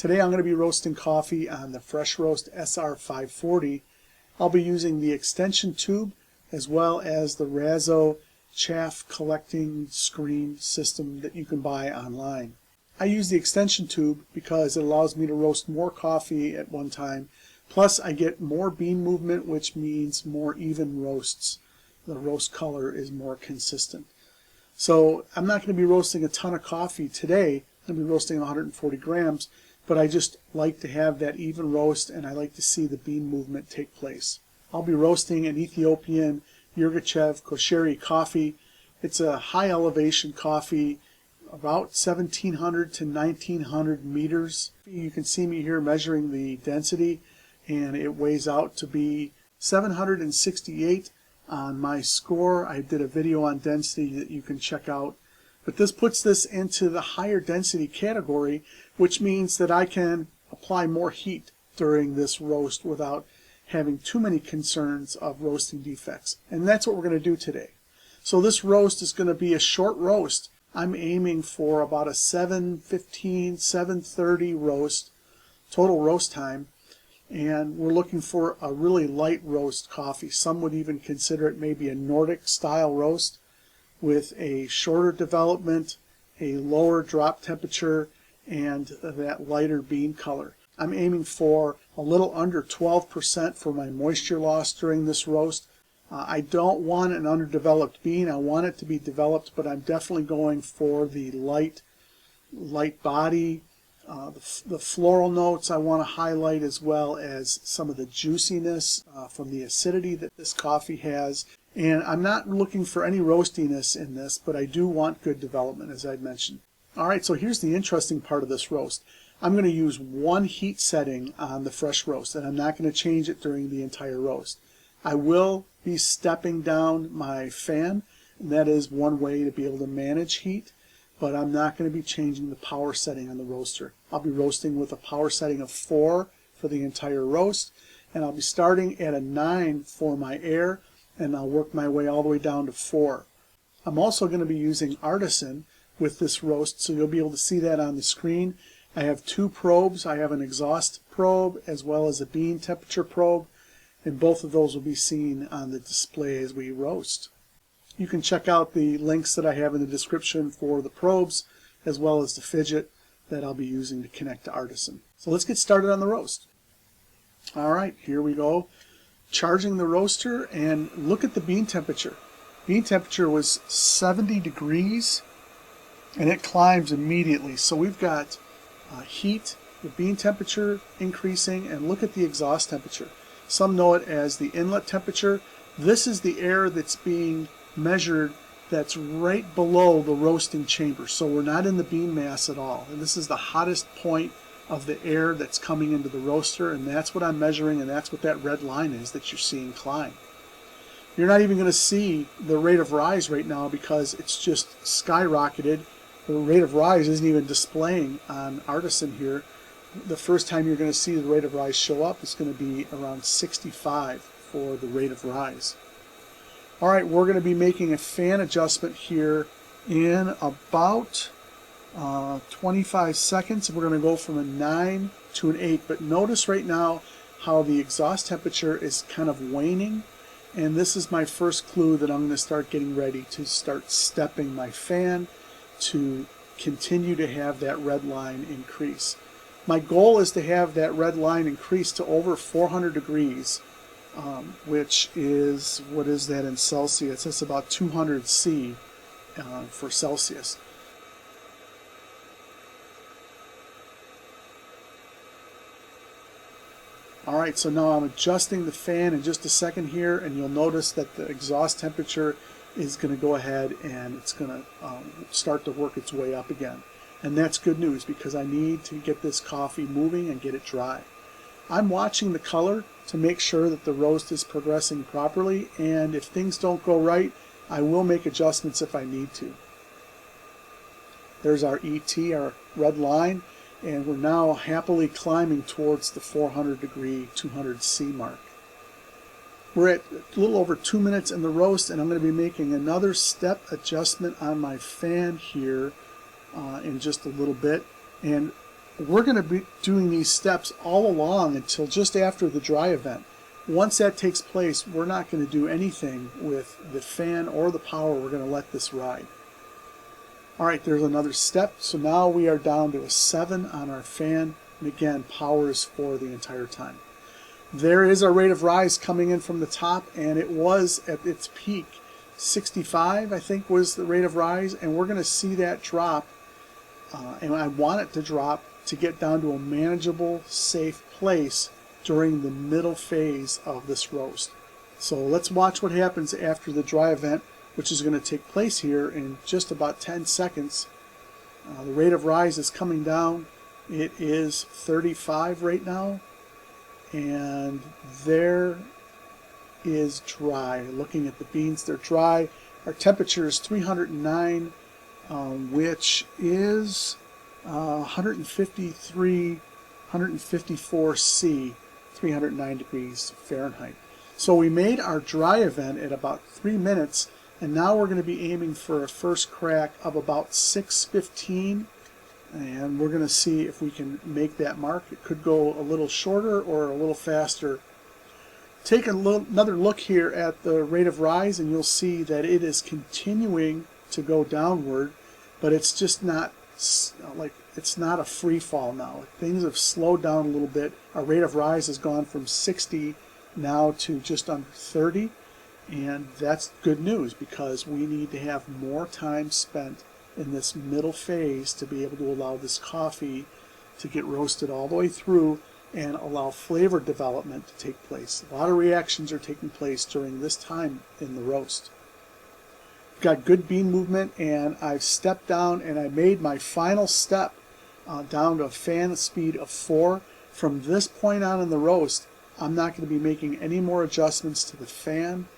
Today I'm going to be roasting coffee on the Fresh Roast SR540. I'll be using the extension tube as well as the Razzo chaff collecting screen system that you can buy online. I use the extension tube because it allows me to roast more coffee at one time. Plus I get more bean movement, which means more even roasts. The roast color is more consistent. So I'm not going to be roasting a ton of coffee today. I'm going to be roasting 140 grams, but I just like to have that even roast, and I like to see the bean movement take place. I'll be roasting an Ethiopian Yirgicheffe Korache coffee. It's a high elevation coffee, about 1700 to 1900 meters. You can see me here measuring the density, and it weighs out to be 768 on my score. I did a video on density that you can check out. But this puts this into the higher density category, which means that I can apply more heat during this roast without having too many concerns of roasting defects. And that's what we're going to do today. So this roast is going to be a short roast. I'm aiming for about a 7:15, 7:30 roast, total roast time. And we're looking for a really light roast coffee. Some would even consider it maybe a Nordic style roast with a shorter development, a lower drop temperature, and that lighter bean color. I'm aiming for a little under 12% for my moisture loss during this roast. I don't want an underdeveloped bean. I want it to be developed, but I'm definitely going for the light body. The floral notes I want to highlight, as well as some of the juiciness from the acidity that this coffee has. And I'm not looking for any roastiness in this, but I do want good development, as I mentioned. Alright, so here's the interesting part of this roast. I'm going to use one heat setting on the fresh roast, and I'm not going to change it during the entire roast. I will be stepping down my fan, and that is one way to be able to manage heat. But I'm not going to be changing the power setting on the roaster. I'll be roasting with a power setting of 4 for the entire roast, and I'll be starting at a 9 for my air, and I'll work my way all the way down to 4. I'm also going to be using Artisan with this roast, so you'll be able to see that on the screen. I have 2 probes. I have an exhaust probe as well as a bean temperature probe, and both of those will be seen on the display as we roast. You can check out the links that I have in the description for the probes as well as the fidget that I'll be using to connect to Artisan. So let's get started on the roast. Alright, here we go. Charging the roaster, and look at the bean temperature. Bean temperature was 70 degrees and it climbs immediately. So we've got heat, the bean temperature increasing, and look at the exhaust temperature. Some know it as the inlet temperature. This is the air that's being measured that's right below the roasting chamber, so we're not in the bean mass at all, and this is the hottest point of the air that's coming into the roaster, and that's what I'm measuring, and that's what that red line is that you're seeing climb. You're not even going to see the rate of rise right now because it's just skyrocketed. The rate of rise isn't even displaying on Artisan here. The first time you're going to see the rate of rise show up is going to be around 65 for the rate of rise. Alright, we're going to be making a fan adjustment here in about 25 seconds. We're going to go from a 9 to an 8, but notice right now how the exhaust temperature is kind of waning, and this is my first clue that I'm going to start getting ready to start stepping my fan to continue to have that red line increase. My goal is to have that red line increase to over 400 degrees. Which is, what is that in Celsius? It's about 200 C for Celsius. Alright, so now I'm adjusting the fan in just a second here, and you'll notice that the exhaust temperature is going to go ahead and it's going to start to work its way up again. And that's good news because I need to get this coffee moving and get it dry. I'm watching the color to make sure that the roast is progressing properly, and if things don't go right, I will make adjustments if I need to. There's our ET, our red line, and we're now happily climbing towards the 400 degree 200 C mark. We're at a little over 2 minutes in the roast, and I'm going to be making another step adjustment on my fan here in just a little bit. And we're going to be doing these steps all along until just after the dry event. Once that takes place, we're not going to do anything with the fan or the power. We're going to let this ride. All right, there's another step. So now we are down to a 7 on our fan. And again, power is 4 the entire time. There is our rate of rise coming in from the top, and it was at its peak. 65, I think, was the rate of rise, and we're going to see that drop. And I want it to drop to get down to a manageable, safe place during the middle phase of this roast. So let's watch what happens after the dry event, which is going to take place here in just about 10 seconds. The rate of rise is coming down. It is 35 right now. And there is dry. Looking at the beans, they're dry. Our temperature is 309, which is 154 C, 309 degrees Fahrenheit. So we made our dry event at about 3 minutes, and now we're going to be aiming for a first crack of about 6:15, and we're going to see if we can make that mark. It could go a little shorter or a little faster. Take another look here at the rate of rise, and you'll see that it is continuing to go downward, but it's just not it's not a free fall now. Things have slowed down a little bit. Our rate of rise has gone from 60 now to just under 30, and that's good news because we need to have more time spent in this middle phase to be able to allow this coffee to get roasted all the way through and allow flavor development to take place. A lot of reactions are taking place during this time in the roast. Got good bean movement, and I've stepped down and I made my final step down to a fan speed of 4. From this point on in the roast, I'm not going to be making any more adjustments to the fan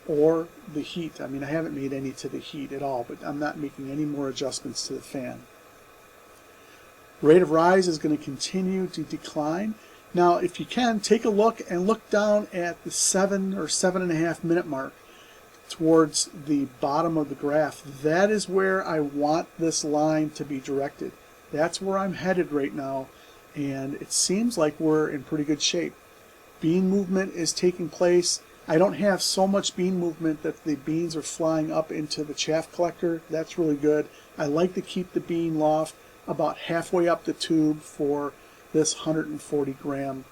or the heat. I mean, I haven't made any to the heat at all, but I'm not making any more adjustments to the fan. Rate of rise is going to continue to decline. Now, if you can, take a look and look down at the 7 or 7.5 minute mark towards the bottom of the graph. That is where I want this line to be directed. That's where I'm headed right now, and it seems like we're in pretty good shape. Bean movement is taking place. I don't have so much bean movement that the beans are flying up into the chaff collector. That's really good. I like to keep the bean loft about halfway up the tube for this 140 gram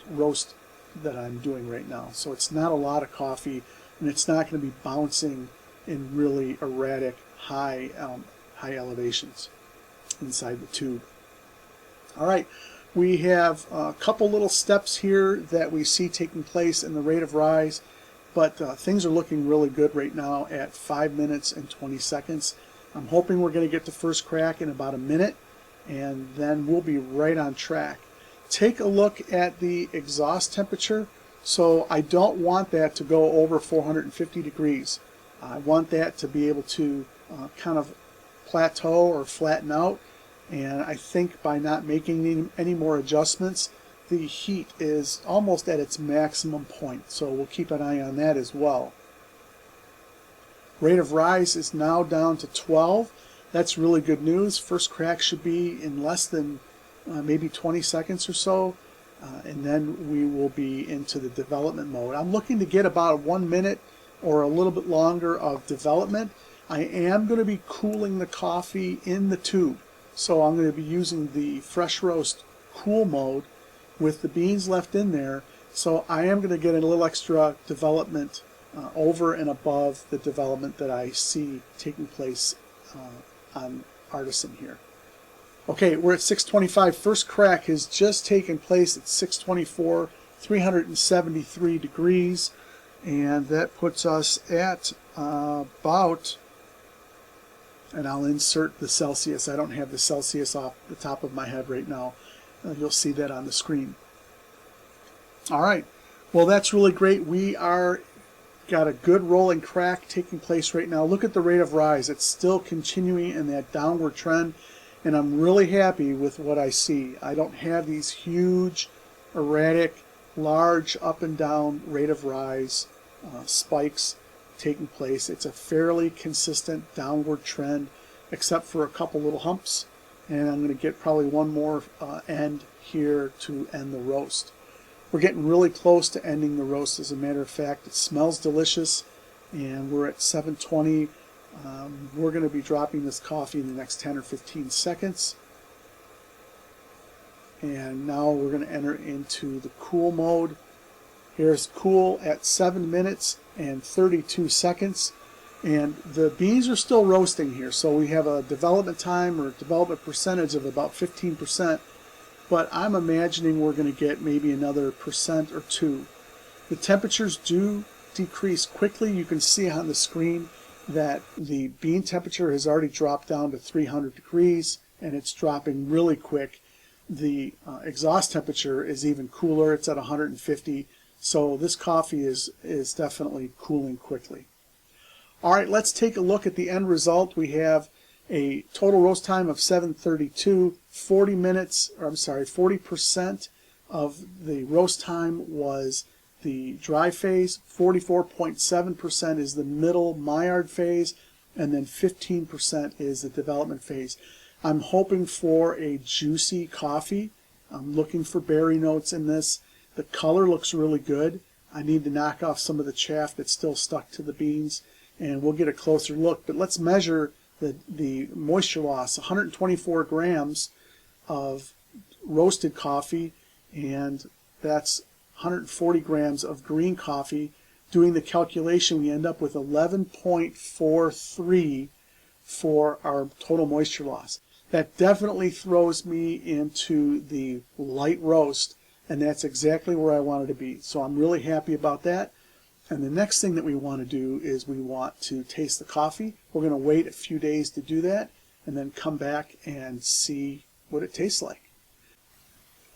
roast that I'm doing right now. So it's not a lot of coffee, and it's not going to be bouncing in really erratic high elevations inside the tube. All right, we have a couple little steps here that we see taking place in the rate of rise, but things are looking really good right now at 5 minutes and 20 seconds. I'm hoping we're going to get the first crack in about a minute, and then we'll be right on track. Take a look at the exhaust temperature. So I don't want that to go over 450 degrees. I want that to be able to kind of plateau or flatten out, and I think by not making any more adjustments, the heat is almost at its maximum point. So we'll keep an eye on that as well. Rate of rise is now down to 12. That's really good news. First crack should be in less than maybe 20 seconds or so, and then we will be into the development mode. I'm looking to get about 1 minute or a little bit longer of development. I am going to be cooling the coffee in the tube, so I'm going to be using the fresh roast cool mode with the beans left in there, so I am going to get a little extra development over and above the development that I see taking place on Artisan here. Okay, we're at 625. First crack has just taken place at 624, 373 degrees, and that puts us at about, and I'll insert the Celsius. I don't have the Celsius off the top of my head right now. You'll see that on the screen. All right, well, that's really great. We are got a good rolling crack taking place right now. Look at the rate of rise. It's still continuing in that downward trend, and I'm really happy with what I see. I don't have these huge, erratic, large up and down rate of rise spikes taking place. It's a fairly consistent downward trend, except for a couple little humps, and I'm going to get probably one more end here to end the roast. We're getting really close to ending the roast. As a matter of fact, it smells delicious, and we're at 720. We're going to be dropping this coffee in the next 10 or 15 seconds. And now we're going to enter into the cool mode. Here's cool at 7 minutes and 32 seconds. And the beans are still roasting here, so we have a development time or development percentage of about 15%, but I'm imagining we're going to get maybe another percent or two. The temperatures do decrease quickly. You can see on the screen that the bean temperature has already dropped down to 300 degrees, and it's dropping really quick. The exhaust temperature is even cooler. It's at 150, so this coffee is definitely cooling quickly. All right, let's take a look at the end result. We have a total roast time of 7:32, 40 minutes, or I'm sorry, 40% of the roast time was the dry phase, 44.7% is the middle Maillard phase, and then 15% is the development phase. I'm hoping for a juicy coffee. I'm looking for berry notes in this. The color looks really good. I need to knock off some of the chaff that's still stuck to the beans, and we'll get a closer look. But let's measure the moisture loss. 124 grams of roasted coffee, and that's 140 grams of green coffee. Doing the calculation, we end up with 11.43 for our total moisture loss. That definitely throws me into the light roast, and that's exactly where I wanted to be. So I'm really happy about that. And the next thing that we want to do is we want to taste the coffee. We're going to wait a few days to do that and then come back and see what it tastes like.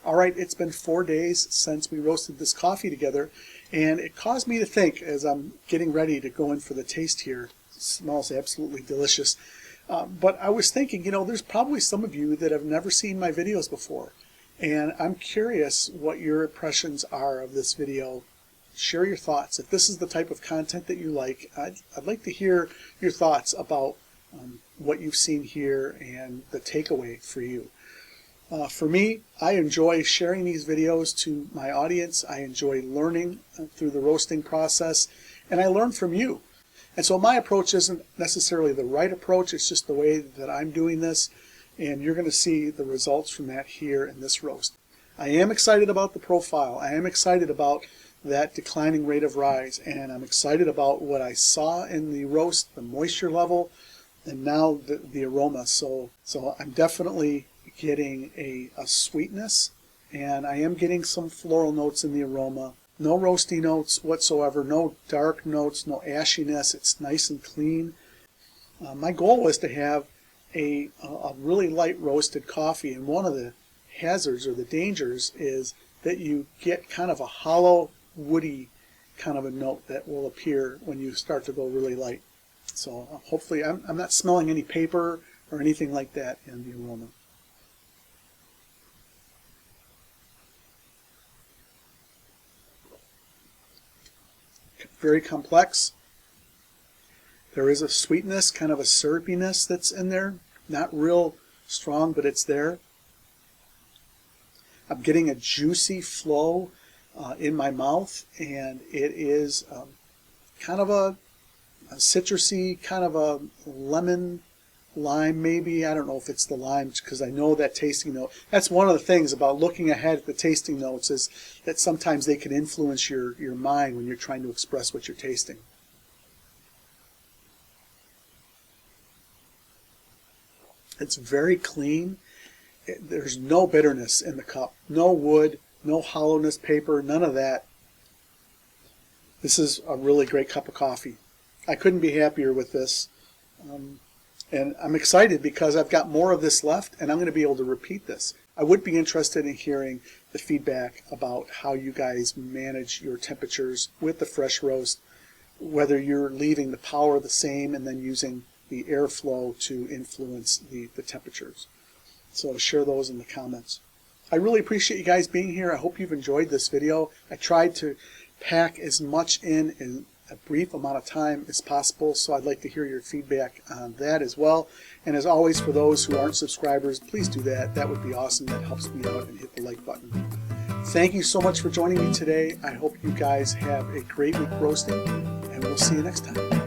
All right, it's been 4 days since we roasted this coffee together, and it caused me to think as I'm getting ready to go in for the taste here. It smells absolutely delicious. But I was thinking, you know, there's probably some of you that have never seen my videos before, and I'm curious what your impressions are of this video. Share your thoughts. If this is the type of content that you like, I'd like to hear your thoughts about what you've seen here and the takeaway for you. For me, I enjoy sharing these videos to my audience. I enjoy learning through the roasting process, and I learn from you. And so my approach isn't necessarily the right approach, it's just the way that I'm doing this, and you're going to see the results from that here in this roast. I am excited about the profile. I am excited about that declining rate of rise, and I'm excited about what I saw in the roast, the moisture level, and now the aroma. So I'm definitely getting a sweetness, and I am getting some floral notes in the aroma. No roasty notes whatsoever, no dark notes, no ashiness. It's nice and clean. My goal was to have a really light roasted coffee, and one of the hazards or the dangers is that you get kind of a hollow, woody kind of a note that will appear when you start to go really light. So hopefully I'm not smelling any paper or anything like that in the aroma. Very complex. There is a sweetness, kind of a syrupiness that's in there. Not real strong, but it's there. I'm getting a juicy flow in my mouth, and it is kind of a citrusy, kind of a lemon lime maybe. I don't know if it's the lime, because I know that tasting note. That's one of the things about looking ahead at the tasting notes, is that sometimes they can influence your mind when you're trying to express what you're tasting. It's very clean. There's no bitterness in the cup. No wood, no hollowness, paper, none of that. This is a really great cup of coffee. I couldn't be happier with this. And I'm excited because I've got more of this left, and I'm going to be able to repeat this. I would be interested in hearing the feedback about how you guys manage your temperatures with the fresh roast, whether you're leaving the power the same and then using the airflow to influence the temperatures. So share those in the comments. I really appreciate you guys being here. I hope you've enjoyed this video. I tried to pack as much in a brief amount of time as possible, so I'd like to hear your feedback on that as well. And as always, for those who aren't subscribers, please do that. That would be awesome. That helps me out, and hit the like button. Thank you so much for joining me today. I hope you guys have a great week roasting, and we'll see you next time.